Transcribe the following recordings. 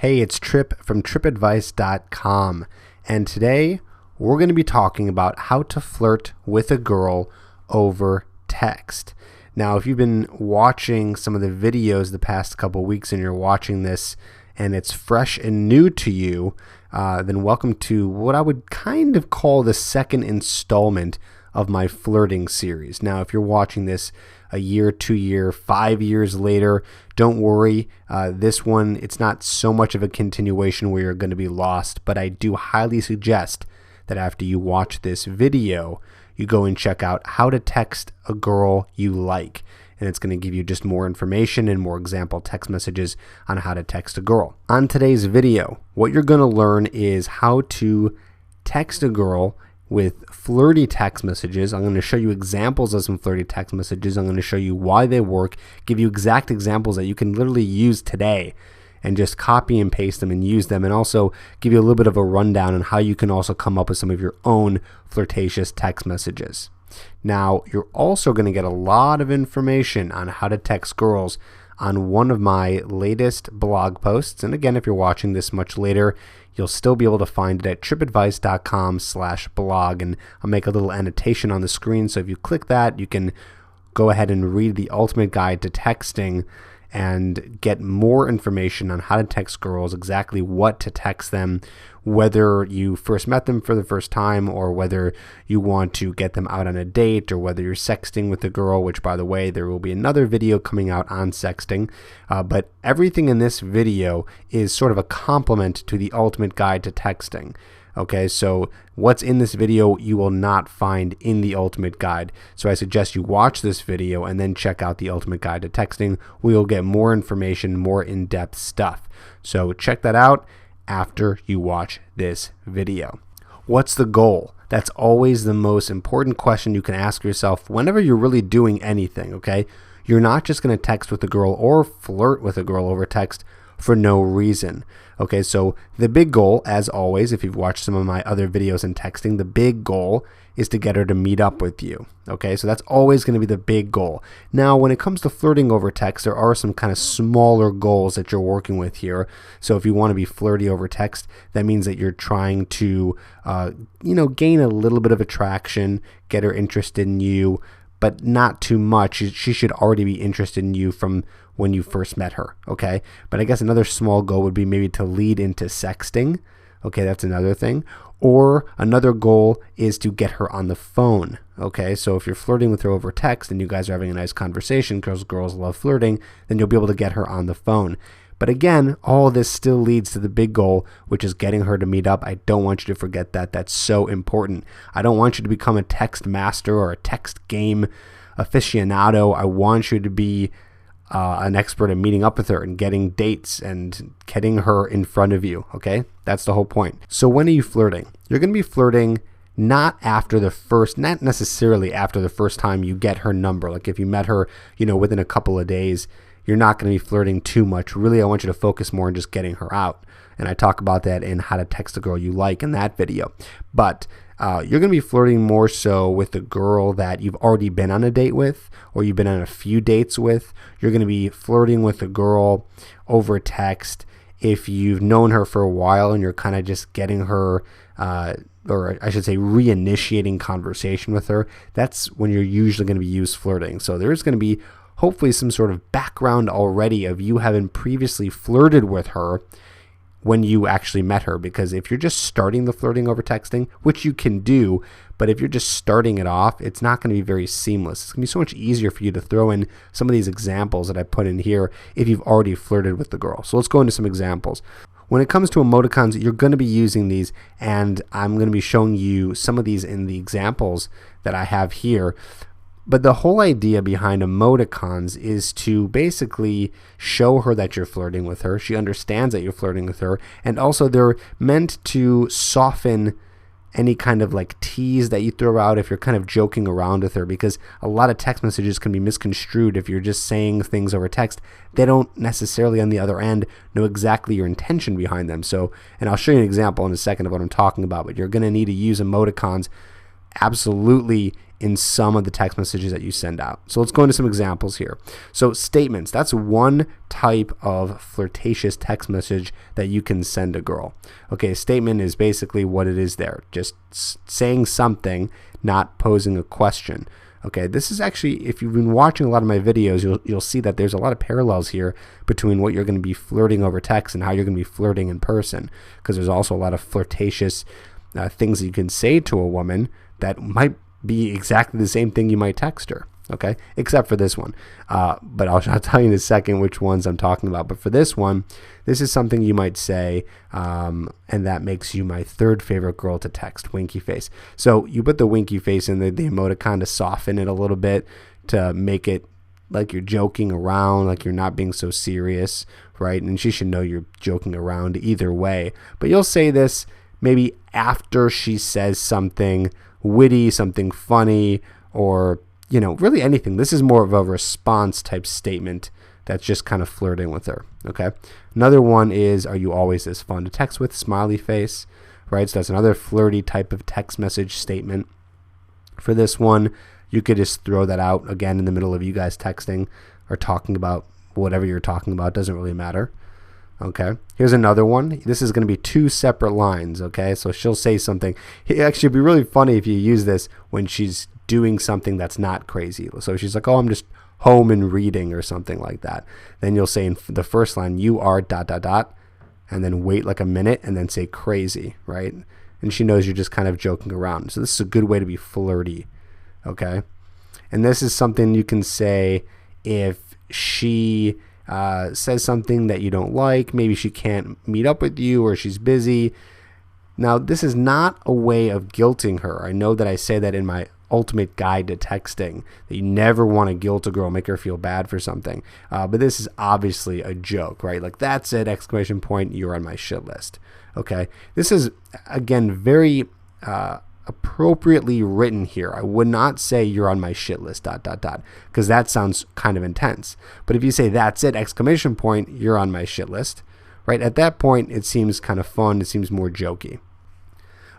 Hey, it's Tripp from trippadvice.com, and today we're going to be talking about how to flirt with a girl over text. Now, if you've been watching some of the videos the past couple weeks and you're watching this and it's fresh and new to you, then welcome to what I would kind of call the second installment of my flirting series. Now, if you're watching this a year, 2 year, 5 years later, don't worry. This one, it's not so much of a continuation where you're going to be lost, but I do highly suggest that after you watch this video, you go and check out how to text a girl you like. And it's going to give you just more information and more example text messages on how to text a girl. On today's video, what you're going to learn is how to text a girl with flirty text messages. I'm going to show you examples of some flirty text messages. I'm going to show you why they work, give you exact examples that you can literally use today and just copy and paste them and use them, and also give you a little bit of a rundown on how you can also come up with some of your own flirtatious text messages. Now, you're also going to get a lot of information on how to text girls on one of my latest blog posts. And again, if you're watching this much later, you'll still be able to find it at trippadvice.com/blog. And I'll make a little annotation on the screen. So if you click that, you can go ahead and read the ultimate guide to texting and get more information on how to text girls, exactly what to text them, whether you first met them for the first time or whether you want to get them out on a date, or whether you're sexting with a girl, which, by the way, there will be another video coming out on sexting. But everything in this video is sort of a complement to the ultimate guide to texting. Okay, so what's in this video you will not find in the ultimate guide. So I suggest you watch this video and then check out the ultimate guide to texting. We will get more information, more in-depth stuff. So check that out after you watch this video. What's the goal? That's always the most important question you can ask yourself whenever you're really doing anything, okay? You're not just going to text with a girl or flirt with a girl over text for no reason. Okay, so the big goal, as always, if you've watched some of my other videos in texting, the big goal is to get her to meet up with you. Okay, so that's always going to be the big goal. Now, when it comes to flirting over text, there are some kind of smaller goals that you're working with here. So if you want to be flirty over text, that means that you're trying to, gain a little bit of attraction, get her interested in you, but not too much. She should already be interested in you from when you first met her, okay? But I guess another small goal would be maybe to lead into sexting. Okay, that's another thing. Or another goal is to get her on the phone, okay? So if you're flirting with her over text and you guys are having a nice conversation, because girls love flirting, then you'll be able to get her on the phone. But again, all this still leads to the big goal, which is getting her to meet up. I don't want you to forget that. That's so important. I don't want you to become a text master or a text game aficionado. I want you to be an expert in meeting up with her and getting dates and getting her in front of you, okay? That's the whole point. So when are you flirting? You're going to be flirting not necessarily after the first time you get her number. Like if you met her, within a couple of days, you're not going to be flirting too much. Really, I want you to focus more on just getting her out. And I talk about that in How to Text a Girl You Like in that video. But you're going to be flirting more so with the girl that you've already been on a date with, or you've been on a few dates with. You're going to be flirting with a girl over text if you've known her for a while and you're kind of just getting her, or I should say reinitiating conversation with her. That's when you're usually going to be used flirting. So there's going to be hopefully some sort of background already of you having previously flirted with her when you actually met her. Because if you're just starting the flirting over texting, which you can do, but if you're just starting it off, it's not going to be very seamless. It's going to be so much easier for you to throw in some of these examples that I put in here if you've already flirted with the girl. So let's go into some examples. When it comes to emoticons, you're going to be using these, and I'm going to be showing you some of these in the examples that I have here. But the whole idea behind emoticons is to basically show her that you're flirting with her. She understands that you're flirting with her. And also they're meant to soften any kind of like tease that you throw out if you're kind of joking around with her, because a lot of text messages can be misconstrued if you're just saying things over text. They don't necessarily on the other end know exactly your intention behind them. So, and I'll show you an example in a second of what I'm talking about, but you're going to need to use emoticons absolutely in some of the text messages that you send out. So let's go into some examples here. So statements, that's one type of flirtatious text message that you can send a girl. Okay, a statement is basically what it is there, just saying something, not posing a question. Okay, this is actually, if you've been watching a lot of my videos, you'll see that there's a lot of parallels here between what you're going to be flirting over text and how you're going to be flirting in person, because there's also a lot of flirtatious things that you can say to a woman that might be exactly the same thing you might text her. Okay, except for this one. But I'll tell you in a second which ones I'm talking about. But for this one, this is something you might say, and that makes you my third favorite girl to text, winky face. So you put the winky face in the emoticon to soften it a little bit, to make it like you're joking around, like you're not being so serious, right? And she should know you're joking around either way. But you'll say this maybe after she says something witty, something funny, or really anything. This is more of a response type statement that's just kind of flirting with her. Okay. Another one is, are you always this fun to text with? Smiley face, right? So that's another flirty type of text message statement. For this one, you could just throw that out again in the middle of you guys texting or talking about whatever you're talking about. Doesn't really matter. Okay. Here's another one. This is going to be two separate lines. Okay. So she'll say something. It actually would be really funny if you use this when she's doing something that's not crazy. So she's like, oh, I'm just home and reading or something like that. Then you'll say in the first line, you are ... and then wait like a minute and then say crazy, right? And she knows you're just kind of joking around. So this is a good way to be flirty. Okay. And this is something you can say if she says something that you don't like. Maybe she can't meet up with you or she's busy. Now, this is not a way of guilting her. I know that I say that in my ultimate guide to texting, that you never want to guilt a girl, make her feel bad for something. But this is obviously a joke, right? Like, that's it, exclamation point, you're on my shit list. Okay. This is, again, very appropriately written here. I would not say you're on my shit list, ... because that sounds kind of intense. But if you say that's it, exclamation point, you're on my shit list, right? At that point, it seems kind of fun. It seems more jokey.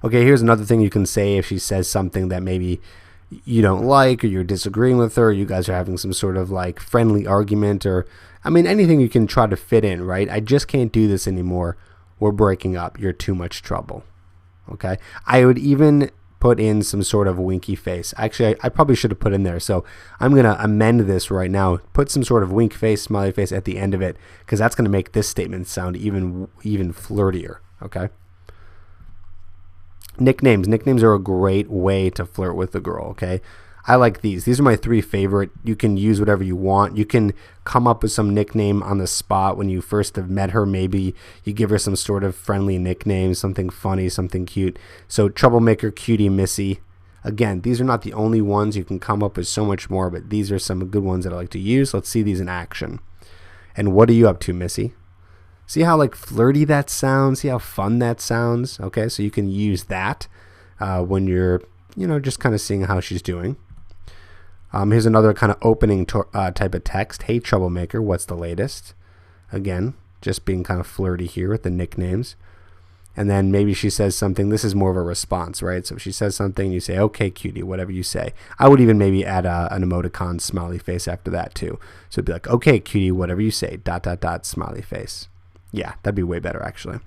Okay, here's another thing you can say if she says something that maybe you don't like, or you're disagreeing with her, or you guys are having some sort of like friendly argument, or anything you can try to fit in, right? I just can't do this anymore. We're breaking up. You're too much trouble. Okay. I would even put in some sort of winky face. Actually, I probably should have put in there. So I'm going to amend this right now. Put some sort of wink face, smiley face at the end of it, because that's going to make this statement sound even flirtier. Okay. Nicknames. Nicknames are a great way to flirt with a girl, okay? I like these. These are my three favorite. You can use whatever you want. You can come up with some nickname on the spot when you first have met her. Maybe you give her some sort of friendly nickname, something funny, something cute. So Troublemaker, Cutie, Missy. Again, these are not the only ones. You can come up with so much more, but these are some good ones that I like to use. Let's see these in action. And what are you up to, Missy? See how like flirty that sounds? See how fun that sounds? Okay, so you can use that when you're, just kind of seeing how she's doing. Here's another kind of opening type of text. Hey, Troublemaker, what's the latest? Again, just being kind of flirty here with the nicknames. And then maybe she says something. This is more of a response, right? So if she says something, you say, okay, Cutie, whatever you say. I would even maybe add an emoticon smiley face after that too. So it'd be like, okay, Cutie, whatever you say, ... smiley face. Yeah, that'd be way better, actually.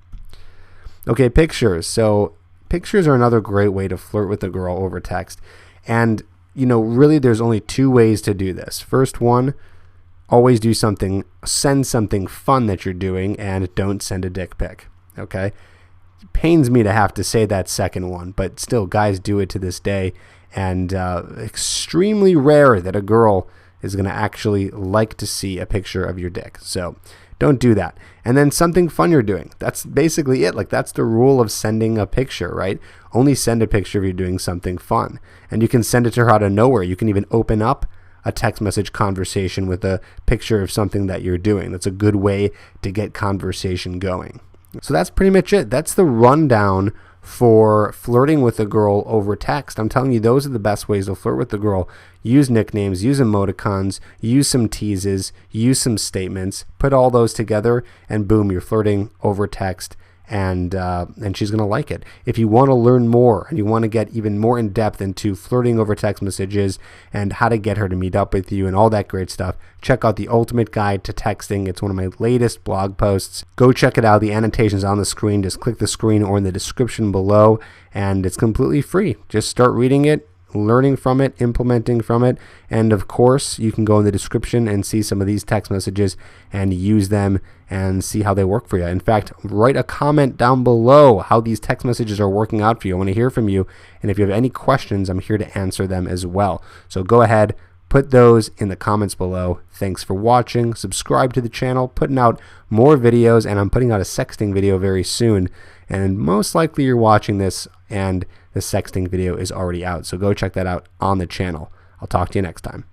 Okay, pictures. So pictures are another great way to flirt with a girl over text. And, really there's only two ways to do this. First one, always do something, send something fun that you're doing, and don't send a dick pic, okay? It pains me to have to say that second one, but still, guys do it to this day. And extremely rare that a girl is going to actually like to see a picture of your dick. So don't do that. And then something fun you're doing. That's basically it. Like, that's the rule of sending a picture, right? Only send a picture if you're doing something fun. And you can send it to her out of nowhere. You can even open up a text message conversation with a picture of something that you're doing. That's a good way to get conversation going. So that's pretty much it. That's the rundown for flirting with a girl over text. I'm telling you, those are the best ways to flirt with a girl. Use nicknames, use emoticons, use some teases, use some statements, put all those together, and boom, you're flirting over text and she's going to like it. If you want to learn more and you want to get even more in depth into flirting over text messages and how to get her to meet up with you and all that great stuff, check out the Ultimate Guide to Texting. It's one of my latest blog posts. Go check it out. The annotation's on the screen. Just click the screen or in the description below, and it's completely free. Just start reading it, learning from it, implementing from it, and of course you can go in the description and see some of these text messages and use them and see how they work for you. In fact, write a comment down below how these text messages are working out for you. I want to hear from you, and if you have any questions, I'm here to answer them as well. So go ahead, put those in the comments below. Thanks for watching. Subscribe to the channel, putting out more videos, and I'm putting out a sexting video very soon, and most likely you're watching this and the sexting video is already out, so go check that out on the channel. I'll talk to you next time.